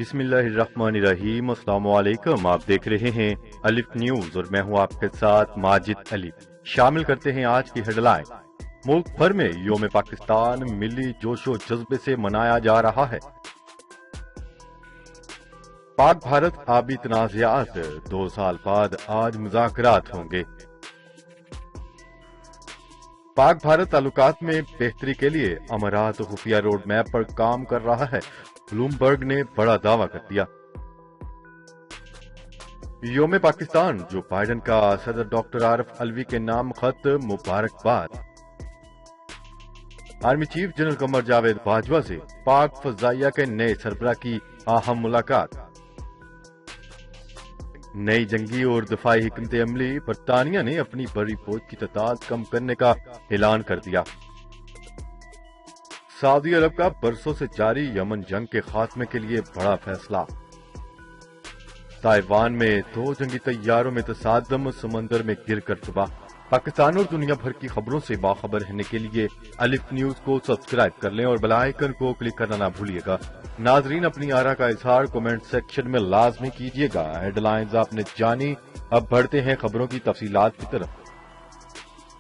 بسم اللہ الرحمن الرحیم۔ السلام علیکم، آپ دیکھ رہے ہیں الف نیوز اور میں ہوں آپ کے ساتھ ماجد علی۔ شامل کرتے ہیں آج کی ہیڈ لائن۔ ملک بھر میں یوم پاکستان ملی جوش و جذبے سے منایا جا رہا ہے۔ پاک بھارت آبی تنازعات 2 سال بعد آج مذاکرات ہوں گے۔ پاک بھارت تعلقات میں بہتری کے لیے امارات خفیہ روڈ میپ پر کام کر رہا ہے، بلومبرگ نے بڑا دعویٰ کر دیا۔ یوم پاکستان جو بائیڈن کا صدر ڈاکٹر عارف علوی کے نام خط، مبارکباد۔ Army chief general Qamar Javed Bajwa سے پاک فضائیہ کے نئے سربراہ کی اہم ملاقات۔ نئی جنگی اور دفاعی حکمت عملی، برطانیہ نے اپنی بڑی فوج کی تعداد کم کرنے کا اعلان کر دیا۔ سعودی عرب کا برسوں سے جاری یمن جنگ کے خاتمے کے لیے بڑا فیصلہ۔ تائیوان میں 2 جنگی طیاروں میں تصادم، سمندر میں گر کر تباہ۔ پاکستان اور دنیا بھر کی خبروں سے باخبر رہنے کے لیے الف نیوز کو سبسکرائب کر لیں اور بیل آئیکن کو کلک کرنا نہ بھولیے گا۔ ناظرین، اپنی آراء کا اظہار کمنٹ سیکشن میں لازمی کیجیے گا۔ ہیڈ لائنز آپ نے جانی، اب بڑھتے ہیں خبروں کی تفصیلات کی طرف۔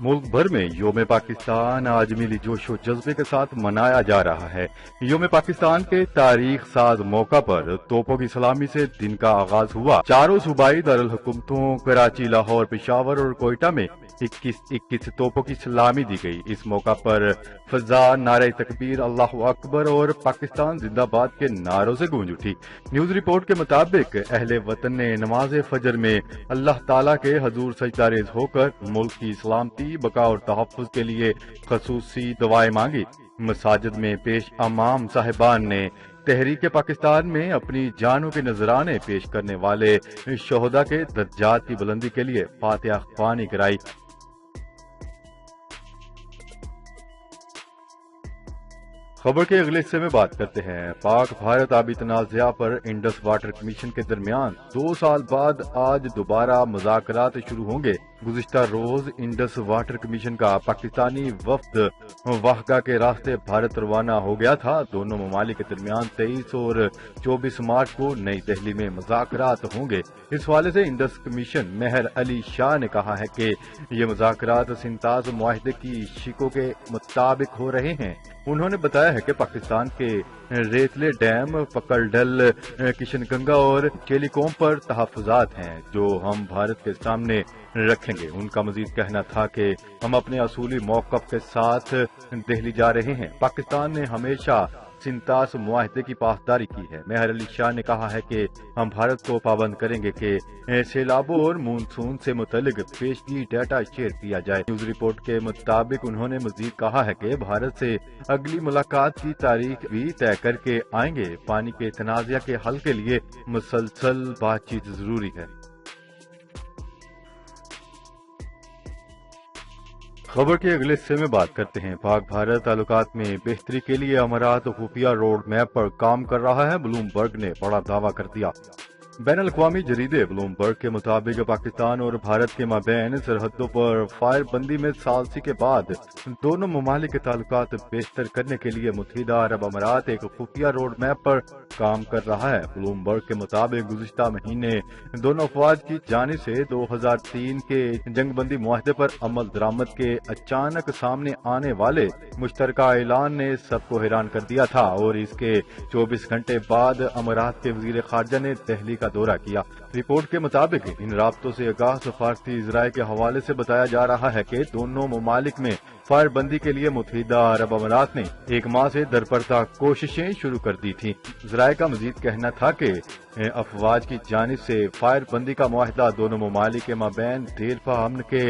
ملک بھر میں یوم پاکستان آج ملی جوش و جذبے کے ساتھ منایا جا رہا ہے۔ یوم پاکستان کے تاریخ ساز موقع پر توپوں کی سلامی سے دن کا آغاز ہوا۔ چاروں صوبائی دارالحکومتوں کراچی، لاہور، پشاور اور کوئٹہ میں 21 توپوں کی سلامی دی گئی۔ اس موقع پر فضا نعرہ تکبیر، اللہ اکبر اور پاکستان زندہ باد کے نعروں سے گونج اٹھی۔ نیوز رپورٹ کے مطابق اہل وطن نے نماز فجر میں اللہ تعالیٰ کے حضور سجدہ ریز ہو کر ملک کی سلامتی، بقا اور تحفظ کے لیے خصوصی دعائیں مانگی۔ مساجد میں پیش امام صاحبان نے تحریک پاکستان میں اپنی جانوں کے نذرانے پیش کرنے والے شہداء کے درجات کی بلندی کے لیے فاتحہ خوانی کرائی۔ خبر کے اگلے حصے میں بات کرتے ہیں۔ پاک بھارت آبی تنازعہ پر انڈس واٹر کمیشن کے درمیان 2 سال بعد آج دوبارہ مذاکرات شروع ہوں گے۔ گزشتہ روز انڈس واٹر کمیشن کا پاکستانی وفد واہگہ کے راستے بھارت روانہ ہو گیا تھا۔ دونوں ممالک کے درمیان 23 اور 24 مارچ کو نئی دہلی میں مذاکرات ہوں گے۔ اس حوالے سے انڈس کمیشن مہر علی شاہ نے کہا ہے کہ یہ مذاکرات سنتاز معاہدے کی شقوں کے مطابق ہو رہے ہیں۔ انہوں نے بتایا ہے کہ پاکستان کے ریتلے ڈیم، پکل ڈل، کشن گنگا اور چیلیکوم پر تحفظات ہیں جو ہم بھارت کے سامنے رکھیں گے۔ ان کا مزید کہنا تھا کہ ہم اپنے اصولی موقف کے ساتھ دہلی جا رہے ہیں۔ پاکستان نے ہمیشہ سنتاس معاہدے کی پاسداری کی ہے۔ مہر علی شاہ نے کہا ہے کہ ہم بھارت کو پابند کریں گے کہ سیلابوں اور مونسون سے متعلق پیشگی ڈیٹا شیئر کیا جائے۔ نیوز رپورٹ کے مطابق انہوں نے مزید کہا ہے کہ بھارت سے اگلی ملاقات کی تاریخ بھی طے کر کے آئیں گے۔ پانی کے تنازع کے حل کے لیے مسلسل بات چیت ضروری ہے۔ خبر کے اگلے حصے میں بات کرتے ہیں۔ پاک بھارت تعلقات میں بہتری کے لیے امارات خفیہ روڈ میپ پر کام کر رہا ہے، بلومبرگ نے بڑا دعویٰ کر دیا۔ بین الاقوامی جریدے بلومبرگ کے مطابق پاکستان اور بھارت کے مابین سرحدوں پر فائر بندی میں ثالثی کے بعد دونوں ممالک کے تعلقات بہتر کرنے کے لیے متحدہ عرب امارات ایک خفیہ روڈ میپ پر کام کر رہا ہے۔ بلومبرگ کے مطابق گزشتہ مہینے دونوں افواج کی جانب سے 2003 کے جنگ بندی معاہدے پر عمل درآمد کے اچانک سامنے آنے والے مشترکہ اعلان نے سب کو حیران کر دیا تھا اور اس کے 24 گھنٹے بعد امارات کے وزیر خارجہ نے دہلی کا دورہ کیا۔ رپورٹ کے مطابق ان رابطوں سے آگاہ سفارتی ذرائع کے حوالے سے بتایا جا رہا ہے کہ دونوں ممالک میں فائر بندی کے لیے متحدہ عرب امارات نے 1 ماہ سے درپردہ کوششیں شروع کر دی تھیں۔ ذرائع کا مزید کہنا تھا کہ افواج کی جانب سے فائر بندی کا معاہدہ دونوں ممالک کے مابین دیر پا امن کے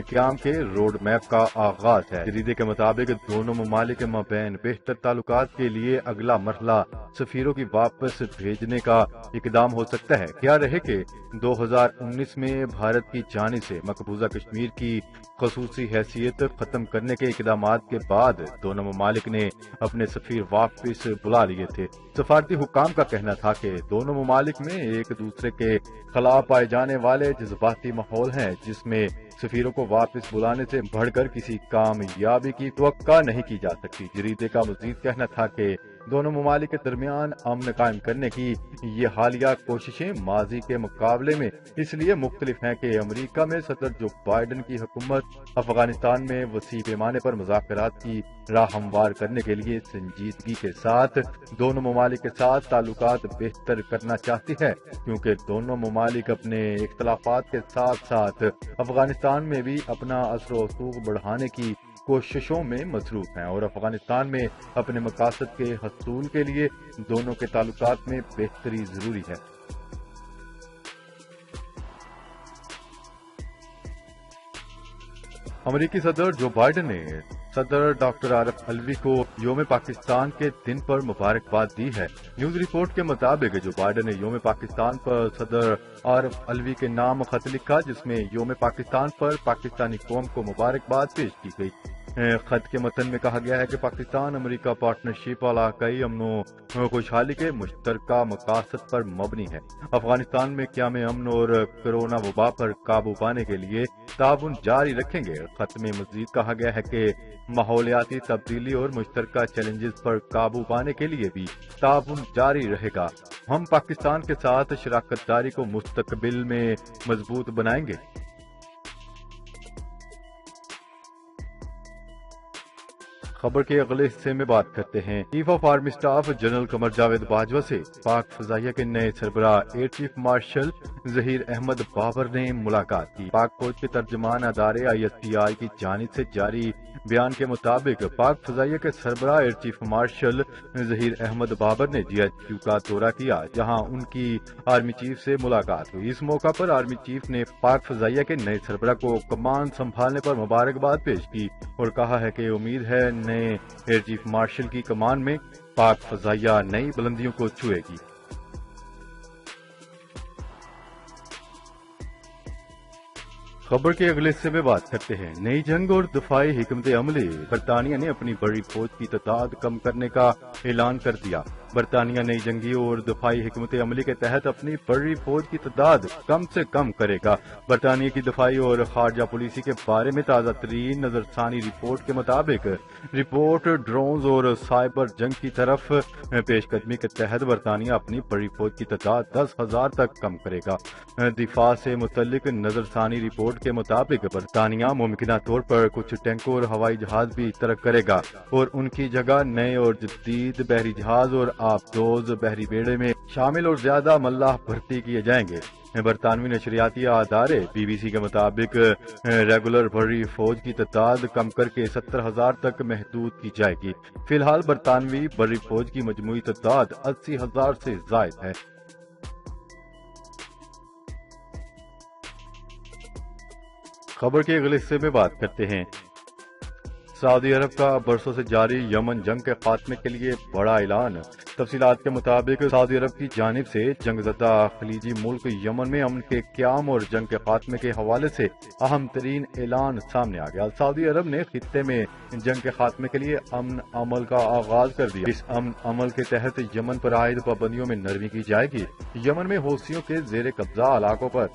قیام کے روڈ میپ کا آغاز ہے۔ جریدے کے مطابق دونوں ممالک کے مابین بہتر تعلقات کے لیے اگلا مرحلہ سفیروں کی واپس بھیجنے کا اقدام ہو سکتا ہے۔ خیال رہے کہ 2019 میں بھارت کی جانب سے مقبوضہ کشمیر کی خصوصی حیثیت ختم کرنے کے اقدامات کے بعد دونوں ممالک نے اپنے سفیر واپس بلا لیے تھے۔ سفارتی حکام کا کہنا تھا کہ دونوں ممالک میں ایک دوسرے کے خلاف پائے جانے والے جذباتی ماحول ہیں جس میں سفیروں کو واپس بلانے سے بڑھ کر کسی کامیابی کی توقع نہیں کی جا سکتی۔ جریدے کا مزید کہنا تھا کہ دونوں ممالک کے درمیان امن قائم کرنے کی یہ حالیہ کوششیں ماضی کے مقابلے میں اس لیے مختلف ہیں کہ امریکہ میں صدر جو بائیڈن کی حکومت افغانستان میں وسیع پیمانے پر مذاکرات کی راہ ہموار کرنے کے لیے سنجیدگی کے ساتھ دونوں ممالک کے ساتھ تعلقات بہتر کرنا چاہتی ہے، کیونکہ دونوں ممالک اپنے اختلافات کے ساتھ ساتھ افغانستان میں بھی اپنا اثر و رسوخ بڑھانے کی کوششوں میں مصروف ہیں اور افغانستان میں اپنے مقاصد کے حصول کے لیے دونوں کے تعلقات میں بہتری ضروری ہے۔ امریکی صدر جو بائیڈن نے صدر ڈاکٹر عارف الوی کو یوم پاکستان کے دن پر مبارکباد دی ہے۔ نیوز رپورٹ کے مطابق جو بائیڈن نے یوم پاکستان پر صدر عارف الوی کے نام خط لکھا، جس میں یوم پاکستان پر پاکستانی قوم کو مبارکباد پیش کی گئی۔ خط کے متن میں کہا گیا ہے کہ پاکستان امریکہ پارٹنرشپ علاقائی امن و خوشحالی کے مشترکہ مقاصد پر مبنی ہے۔ افغانستان میں قیام امن اور کرونا وبا پر قابو پانے کے لیے تعاون جاری رکھیں گے۔ خط میں مزید کہا گیا ہے کہ ماحولیاتی تبدیلی اور مشترکہ چیلنجز پر قابو پانے کے لیے بھی تعاون جاری رہے گا۔ ہم پاکستان کے ساتھ شراکت داری کو مستقبل میں مضبوط بنائیں گے۔ خبر کے اگلے حصے میں بات کرتے ہیں chief of army staff general Qamar Javed Bajwa سے پاک فضائیہ کے نئے سربراہ air chief marshal Zaheer Ahmed Babar نے ملاقات کی۔ پاک فوج کے ترجمان ادارے ISPI کی جانب سے جاری بیان کے مطابق پاک فضائیہ کے سربراہ air chief marshal Zaheer Ahmed Babar نے GHQ کا دورہ کیا، جہاں ان کی آرمی چیف سے ملاقات ہوئی۔ اس موقع پر آرمی چیف نے پاک فضائیہ کے نئے سربراہ کو کمان سنبھالنے پر مبارکباد پیش کی اور کہا ہے کہ امید ہے نئے ایئر چیف مارشل کی کمان میں پاک فضائیہ نئی بلندیوں کو چھوئے گی۔ خبر کے اگلے حصے میں بات کرتے ہیں نئی جنگ اور دفاعی حکمت عملی۔ برطانیہ نے اپنی بڑی فوج کی تعداد کم کرنے کا اعلان کر دیا۔ برطانیہ نئی جنگی اور دفاعی حکمت عملی کے تحت اپنی بڑی فوج کی تعداد کم سے کم کرے گا۔ برطانیہ کی دفاعی اور خارجہ پالیسی کے بارے میں تازہ ترین نظر ثانی رپورٹ کے مطابق رپورٹ ڈرونز اور سائبر جنگ کی طرف پیش قدمی کے تحت برطانیہ اپنی بڑی فوج کی تعداد 10,000 تک کم کرے گا۔ دفاع سے متعلق نظر ثانی رپورٹ کے مطابق برطانیہ ممکنہ طور پر کچھ ٹینکوں اور ہوائی جہاز بھی ترک کرے گا اور ان کی جگہ نئے اور جدید بحری جہاز اور آبدوز بحری بیڑے میں شامل اور زیادہ ملاح بھرتی کیے جائیں گے۔ برطانوی نشریاتی ادارے BBC کے مطابق ریگولر بحری فوج کی تعداد کم کر کے 70,000 تک محدود کی جائے گی۔ فی الحال برطانوی بحری فوج کی مجموعی تعداد 80,000 سے زائد ہے۔ خبر کے اگلے حصے میں بات کرتے ہیں سعودی عرب کا برسوں سے جاری یمن جنگ کے خاتمے کے لیے بڑا اعلان۔ تفصیلات کے مطابق سعودی عرب کی جانب سے جنگ زدہ خلیجی ملک یمن میں امن کے قیام اور جنگ کے خاتمے کے حوالے سے اہم ترین اعلان سامنے آ گیا۔ سعودی عرب نے خطے میں جنگ کے خاتمے کے لیے امن عمل کا آغاز کر دیا۔ اس امن عمل کے تحت یمن پر عائد پابندیوں میں نرمی کی جائے گی۔ یمن میں حوثیوں کے زیر قبضہ علاقوں پر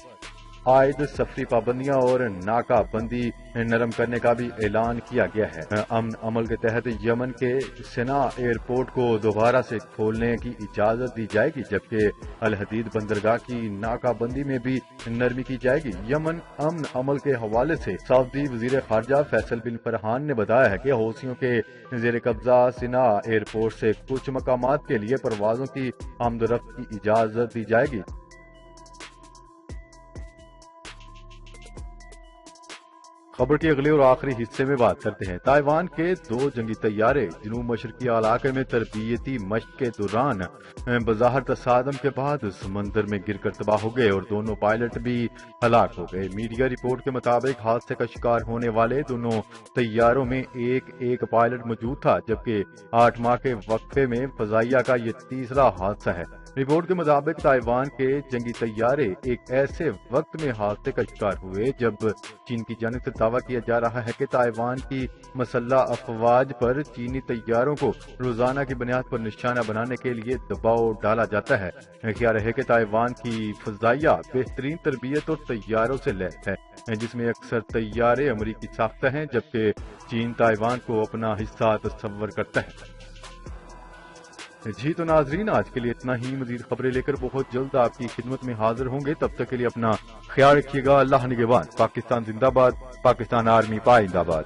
عائد سفری پابندیاں اور ناکہ بندی نرم کرنے کا بھی اعلان کیا گیا ہے۔ امن عمل کے تحت یمن کے سنا ایئرپورٹ کو دوبارہ سے کھولنے کی اجازت دی جائے گی، جبکہ الحدید بندرگاہ کی ناکہ بندی میں بھی نرمی کی جائے گی۔ یمن امن عمل کے حوالے سے سعودی وزیر خارجہ فیصل بن فرحان نے بتایا ہے کہ حوثیوں کے زیر قبضہ سنا ایئرپورٹ سے کچھ مقامات کے لیے پروازوں کی آمد و رفت کی اجازت دی جائے گی۔ خبر کے اگلے اور آخری حصے میں بات کرتے ہیں تائیوان کے 2 جنگی طیارے جنوب مشرقی علاقے میں تربیتی مشق کے دوران بظاہر تصادم کے بعد سمندر میں گر کر تباہ ہو گئے اور دونوں پائلٹ بھی ہلاک ہو گئے۔ میڈیا رپورٹ کے مطابق حادثے کا شکار ہونے والے دونوں طیاروں میں ایک پائلٹ موجود تھا، جبکہ 8 ماہ کے وقفے میں فضائیہ کا یہ تیسرا حادثہ ہے۔ رپورٹ کے مطابق تائیوان کے جنگی طیارے ایک ایسے وقت میں حادثے کا شکار ہوئے جب چین کی جانب سے دعویٰ کیا جا رہا ہے کہ تائیوان کی مسلح افواج پر چینی طیاروں کو روزانہ کی بنیاد پر نشانہ بنانے کے لیے دباؤ ڈالا جاتا ہے۔ خیال ہے کہ تائیوان کی فضائیہ بہترین تربیت اور طیاروں سے لیس ہے، جس میں اکثر طیارے امریکی ساختہ ہیں، جبکہ چین تائیوان کو اپنا حصہ تصور کرتا ہے۔ جی تو ناظرین، آج کے لیے اتنا ہی. مزید خبریں لے کر بہت جلد آپ کی خدمت میں حاضر ہوں گے. تب تک کے لیے اپنا خیال رکھیے گا. اللہ نگہبان. پاکستان زندہ باد. پاکستان آرمی پائندہ باد.